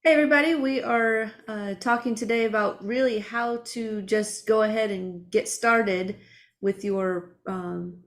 Hey everybody, we are talking today about really how to just go ahead and get started with your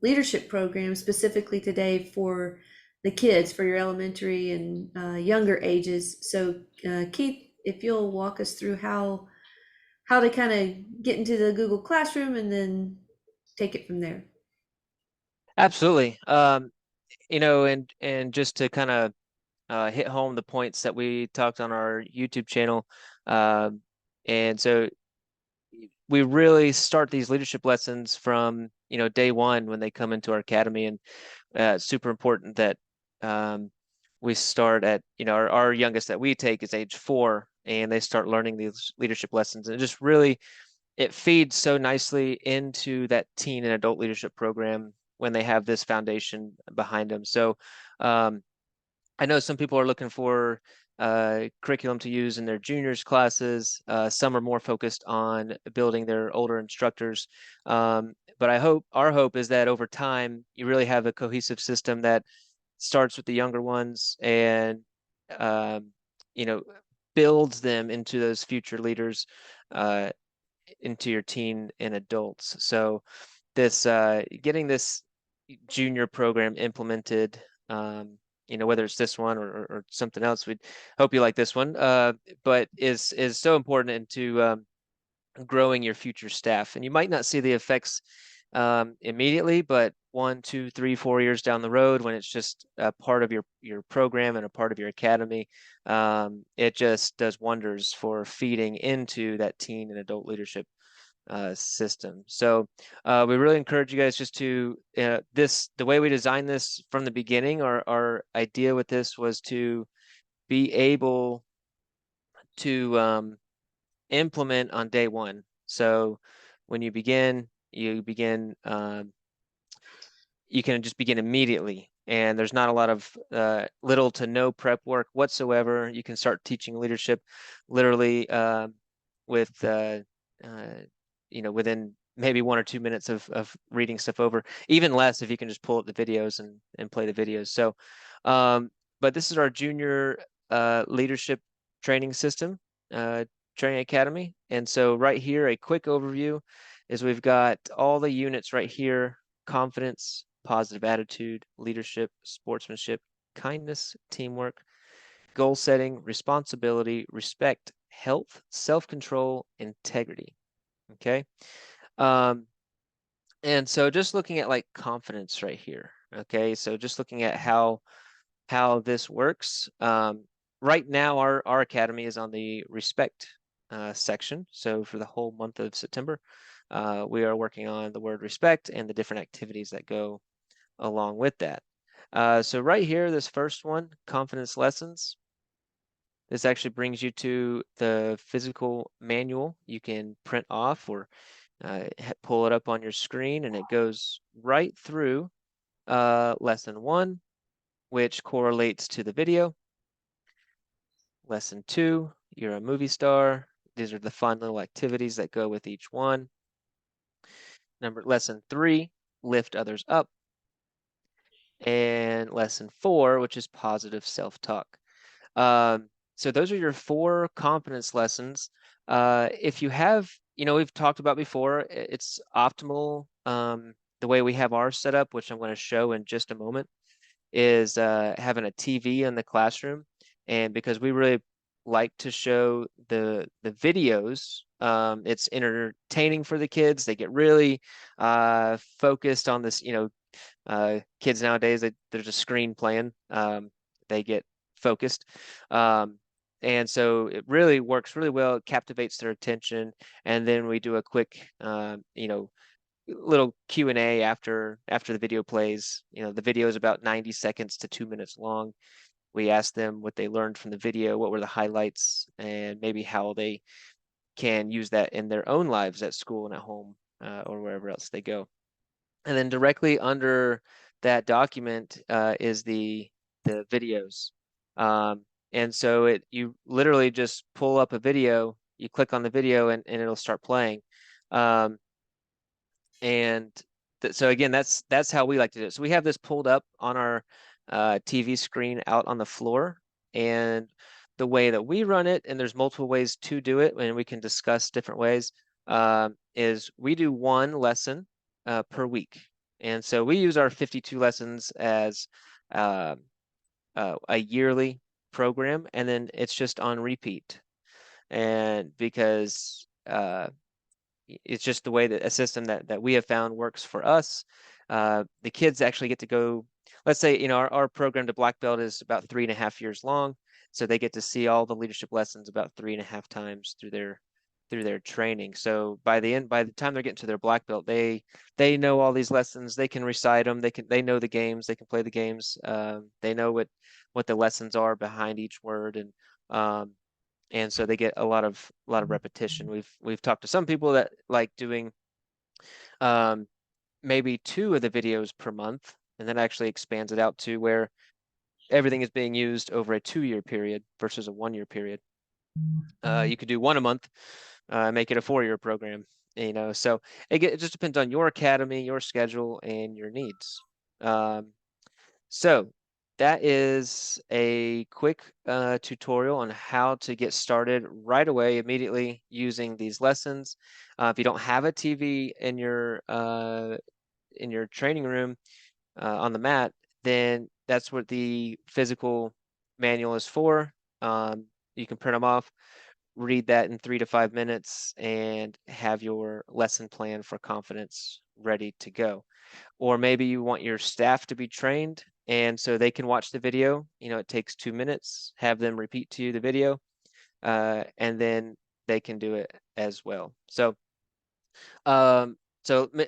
leadership program, specifically today for the kids, for your elementary and younger ages. So, Keith, if you'll walk us through how to kind of get into the Google Classroom and then take it from there. Absolutely. And just to kind of hit home the points that we talked on our YouTube channel. Um, and so we really start these leadership lessons from, day one when they come into our academy. And it's super important that we start at, our youngest that we take is age 4, and they start learning these leadership lessons. And just really, it feeds so nicely into that teen and adult leadership program when they have this foundation behind them. So um, I know some people are looking for curriculum to use in their juniors classes. Some are more focused on building their older instructors. But our hope is that over time, you really have a cohesive system that starts with the younger ones and, um, you know, builds them into those future leaders, uh, into your teen and adults. So this getting this junior program implemented, whether it's this one or something else, we'd hope you like this one. But is so important into growing your future staff. And you might not see the effects immediately, but 1, 2, 3, 4 years down the road, when it's just a part of your program and a part of your academy, it just does wonders for feeding into that teen and adult leadership system. So we really encourage you guys just to the way we designed this from the beginning. Our idea with this was to be able to implement on day one. So when you begin, you can just begin immediately. And there's not a lot of little to no prep work whatsoever. You can start teaching leadership literally with, uh, within maybe 1 or 2 minutes of reading stuff over, even less if you can just pull up the videos and play the videos. So, but this is our junior leadership training system, uh, training academy. And so right here, a quick overview is we've got all the units right here: confidence, positive attitude, leadership, sportsmanship, kindness, teamwork, goal setting, responsibility, respect, health, self-control, integrity. Okay. Um, and so just looking at like confidence right here. Okay. So just looking at how this works. Right now, our academy is on the respect section. So for the whole month of September, we are working on the word respect and the different activities that go along with that. So right here, this first one, confidence lessons, this actually brings you to the physical manual. You can print off or pull it up on your screen, and it goes right through lesson 1, which correlates to the video. Lesson 2, you're a movie star. These are the fun little activities that go with each one. Lesson 3, lift others up. And lesson 4, which is positive self-talk. So those are your 4 confidence lessons. If you have, we've talked about before, it's optimal. The way we have ours set up, which I'm going to show in just a moment, is having a TV in the classroom. And because we really like to show the videos, it's entertaining for the kids. They get really focused on this. Kids nowadays, there's a screen playing. They get focused. And so it really works really well. It captivates their attention. And then we do a quick, little Q&A after the video plays. The video is about 90 seconds to 2 minutes long. We ask them what they learned from the video, what were the highlights, and maybe how they can use that in their own lives at school and at home, or wherever else they go. And then directly under that document is the videos. And so you literally just pull up a video, you click on the video, and it'll start playing. Um, and so again, that's how we like to do it. So we have this pulled up on our TV screen out on the floor, and the way that we run it, and there's multiple ways to do it, and we can discuss different ways, is we do one lesson per week. And so we use our 52 lessons as uh, a yearly program, and then it's just on repeat. And because it's just the way that a system that we have found works for us. The kids actually get to go, let's say, our program to black belt is about 3.5 years long. So they get to see all the leadership lessons about 3.5 times through their training. So by the time they're getting to their black belt, they know all these lessons. They can recite them. They know the games. They can play the games. They know what the lessons are behind each word, and so they get a lot of repetition. We've talked to some people that like doing um, maybe 2 of the videos per month, and that actually expands it out to where everything is being used over a 2-year period versus a 1-year period. You could do 1 a month, make it a 4-year program. So it just depends on your academy, your schedule, and your needs. So that is a quick tutorial on how to get started right away, immediately using these lessons. If you don't have a TV in your training room on the mat, then that's what the physical manual is for. You can print them off, read that in 3 to 5 minutes, and have your lesson plan for confidence ready to go. Or maybe you want your staff to be trained, and so they can watch the video. It takes 2 minutes, have them repeat to you the video, and then they can do it as well. So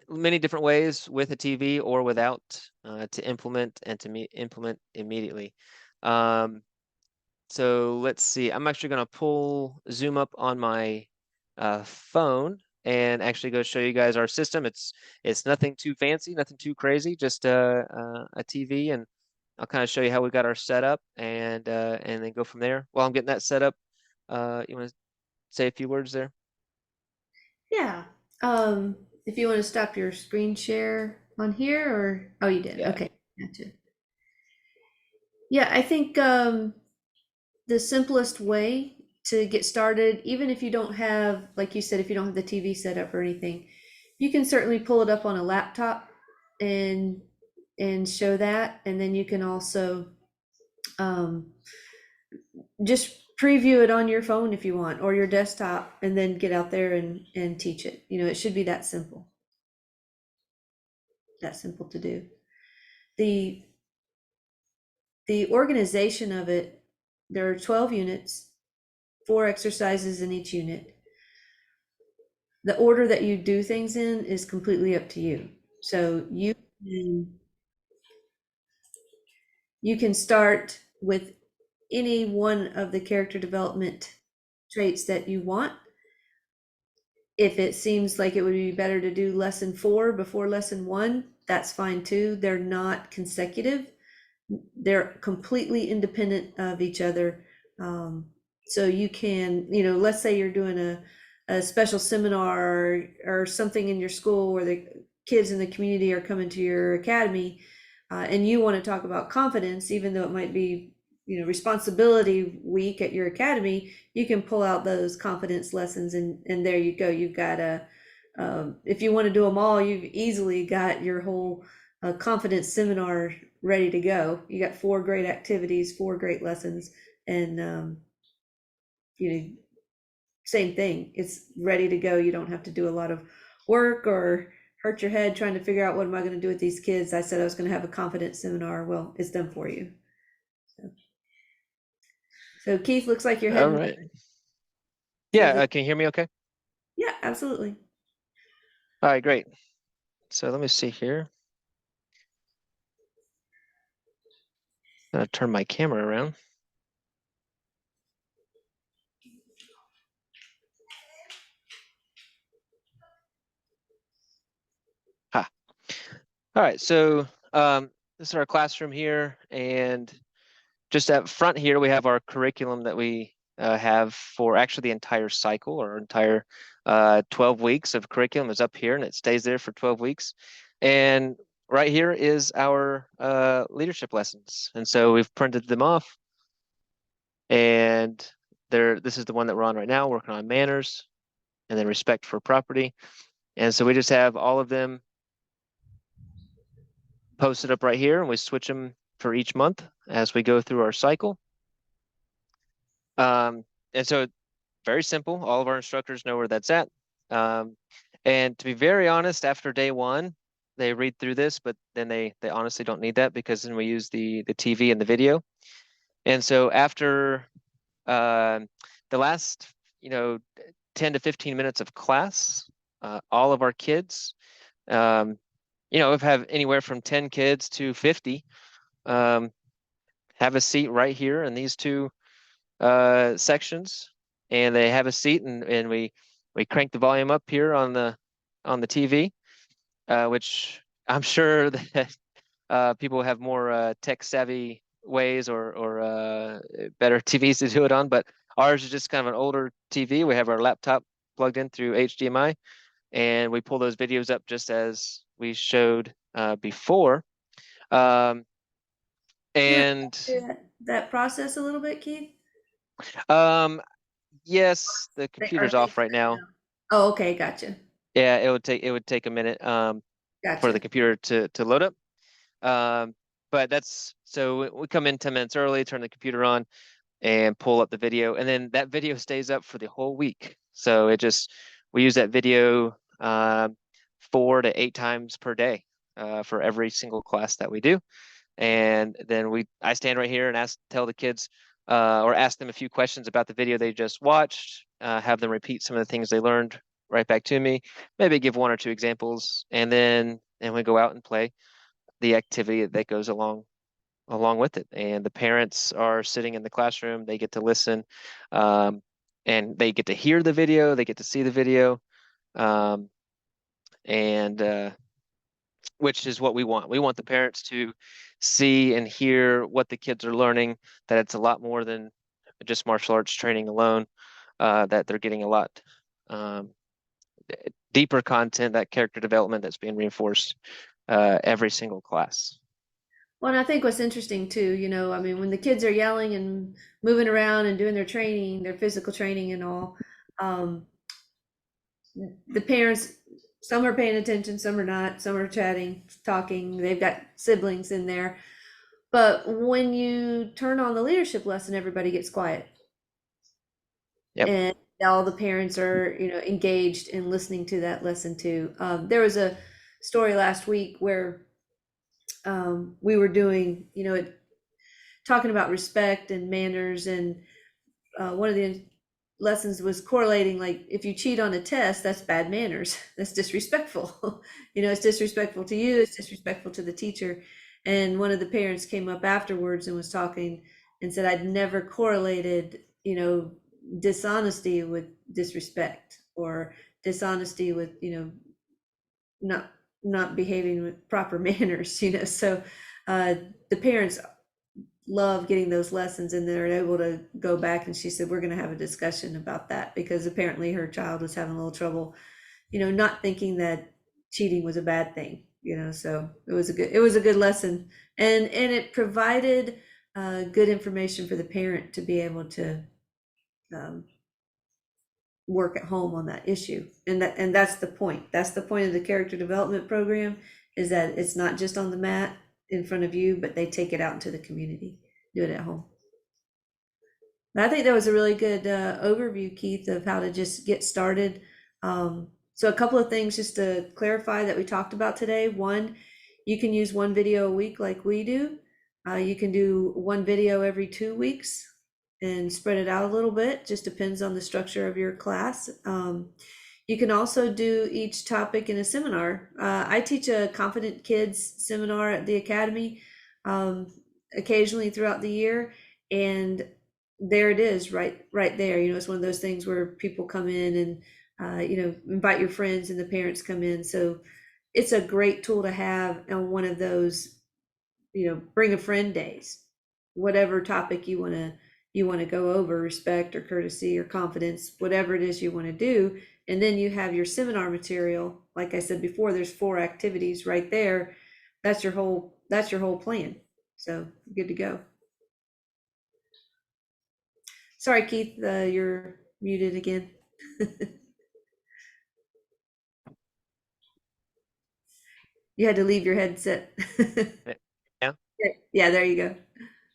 many different ways with a TV or without to implement and implement immediately. So let's see. I'm actually going to pull Zoom up on my phone and actually go show you guys our system. It's nothing too fancy, nothing too crazy, just a TV, and I'll kind of show you how we got our setup and then go from there. While I'm getting that set up, you want to say a few words there? Yeah. Um, if you want to stop your screen share on here, or oh, you did. Yeah. Okay, gotcha. Yeah, I think the simplest way to get started, even if you don't have, like you said, if you don't have the TV set up or anything, you can certainly pull it up on a laptop and show that, and then you can also um, just preview it on your phone if you want, or your desktop, and then get out there and teach it. It should be that simple to do. The the organization of it, there are 12 units, 4 exercises in each unit. The order that you do things in is completely up to you. So you can start with any one of the character development traits that you want. If it seems like it would be better to do lesson 4 before lesson 1, that's fine too. They're not consecutive. They're completely independent of each other. So you can, let's say you're doing a special seminar or something in your school where the kids in the community are coming to your academy, and you want to talk about confidence, even though it might be, responsibility week at your academy, you can pull out those confidence lessons, and there you go. You've got if you want to do them all, you've easily got your whole confidence seminar ready to go. You got 4 great activities, 4 great lessons, and you know, same thing. It's ready to go. You don't have to do a lot of work or hurt your head trying to figure out what am I going to do with these kids. I said I was going to have a confidence seminar. Well, it's done for you. So Keith, looks like you're All heading right. to Yeah, the. can you hear me okay? Yeah, absolutely. All right, great. So let me see here. I'm gonna turn my camera around. Ha. All right, so this is our classroom here, and just up front here, we have our curriculum that we have for actually the entire cycle, or entire 12 weeks of curriculum is up here, and it stays there for 12 weeks. And right here is our leadership lessons. And so we've printed them off. And this is the one that we're on right now, working on manners and then respect for property. And so we just have all of them posted up right here, and we switch them for each month as we go through our cycle. And so very simple. All of our instructors know where that's at. Um, and to be very honest, after day one, they read through this, but then they honestly don't need that because then we use the TV and the video. And so after uh, the last, 10 to 15 minutes of class, all of our kids, um, we have anywhere from 10 kids to 50, um, have a seat right here in these two sections, and they have a seat, and we crank the volume up here on the TV, which I'm sure that people have more tech savvy ways or better TVs to do it on, but ours is just kind of an older TV. We have our laptop plugged in through HDMI, and we pull those videos up just as we showed before. Um, Do you want and to do that process a little bit, Keith? um, yes, the Are computer's they off right set now. now? Oh, okay, gotcha. Yeah, it would take a minute for the Gotcha. computer to load up. Um, but that's so we come in 10 minutes early, turn the computer on, and pull up the video, and then that video stays up for the whole week. So we use that video 4 to 8 times per day for every single class that we do. And then I stand right here and tell the kids or ask them a few questions about the video they just watched, have them repeat some of the things they learned right back to me, maybe give one or two examples, and we go out and play the activity that goes along with it. And the parents are sitting in the classroom, they get to listen, um, and they get to hear the video, they get to see the video, um, and which is what we want. We want the parents to see and hear what the kids are learning, that it's a lot more than just martial arts training alone, that they're getting a lot um, deeper content, that character development that's being reinforced every single class. Well, and I think what's interesting too, I mean, when the kids are yelling and moving around and doing their training, their physical training and all, um, the parents, some are paying attention, some are not, some are chatting, talking, they've got siblings in there. But when you turn on the leadership lesson, everybody gets quiet. Yep. And all the parents are, engaged in listening to that lesson too. There was a story last week where we were doing, talking about respect and manners, and one of the lessons was correlating, like, if you cheat on a test, that's bad manners. That's disrespectful. It's disrespectful to you, it's disrespectful to the teacher. And one of the parents came up afterwards and was talking and said, I'd never correlated, dishonesty with disrespect, or dishonesty with, not not behaving with proper manners. So the parents love getting those lessons, and they're able to go back, and she said we're going to have a discussion about that, because apparently her child was having a little trouble, not thinking that cheating was a bad thing. So it was a good lesson, and it provided good information for the parent to be able to um, work at home on that issue. And that's the point. That's the point of the character development program, is that it's not just on the mat in front of you, but they take it out into the community, do it at home. But I think that was a really good overview, Keith, of how to just get started. So a couple of things just to clarify that we talked about today. One, you can use one video a week like we do. You can do one video every 2 weeks and spread it out a little bit. Just depends on the structure of your class. You can also do each topic in a seminar. I teach a Confident Kids seminar at the academy occasionally throughout the year, and there it is, right there. It's one of those things where people come in and invite your friends, and the parents come in. So it's a great tool to have on one of those, bring a friend days, whatever topic you want to go over, respect or courtesy or confidence, whatever it is you want to do. And then you have your seminar material. Like I said before, there's 4 activities right there. That's your whole plan. So good to go. Sorry, Keith, you're muted again. You had to leave your headset. Yeah. Yeah, there you go.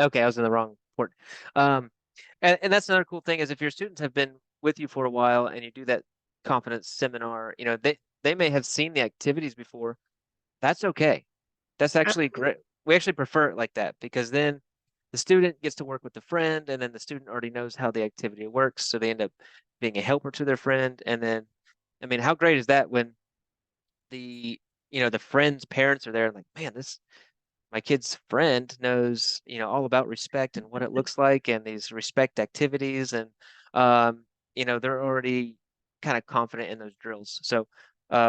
Okay, I was in the wrong port. And that's another cool thing is if your students have been with you for a while and you do that confidence seminar, they may have seen the activities before. That's okay. That's actually great. We actually prefer it like that because then the student gets to work with the friend and then the student already knows how the activity works. So they end up being a helper to their friend. And then, I mean, how great is that when the, the friend's parents are there and like, man, my kid's friend knows, all about respect and what it looks like and these respect activities. And, um, they're already kind of confident in those drills. So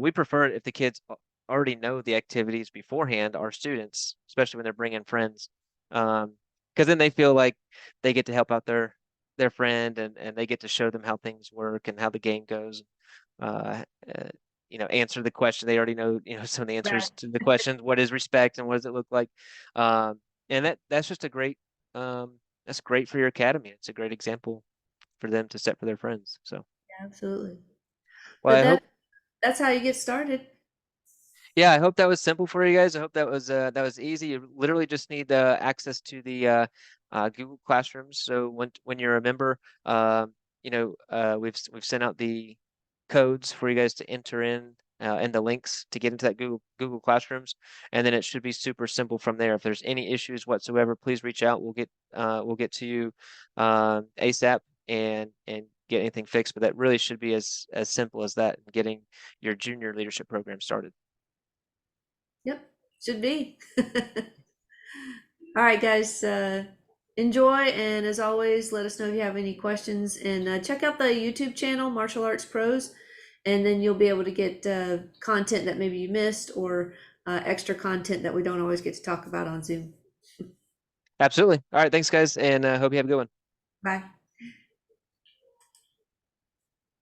we prefer it if the kids already know the activities beforehand, our students, especially when they're bringing friends. Because then they feel like they get to help out their friend and they get to show them how things work and how the game goes. Uh, uh, answer the question. They already know, some of the Right. answers to the questions. What is respect and what does it look like? And that's just that's great for your academy. It's a great example for them to set for their friends. So, Absolutely. well, But I hope, that's how you get started. yeah, I hope that was simple for you guys. I hope that was easy. You literally just need access to the Google Classrooms. So when you're a member, we've sent out the codes for you guys to enter in and the links to get into that Google Classrooms, and then it should be super simple from there. If there's any issues whatsoever, please reach out. We'll get to you ASAP and get anything fixed. But that really should be as simple as that, getting your junior leadership program started. Yep, should be. All right, guys, enjoy. And as always, let us know if you have any questions. And check out the YouTube channel, Martial Arts Pros, and then you'll be able to get content that maybe you missed or extra content that we don't always get to talk about on Zoom. Absolutely. All right. Thanks, guys, and hope you have a good one. Bye.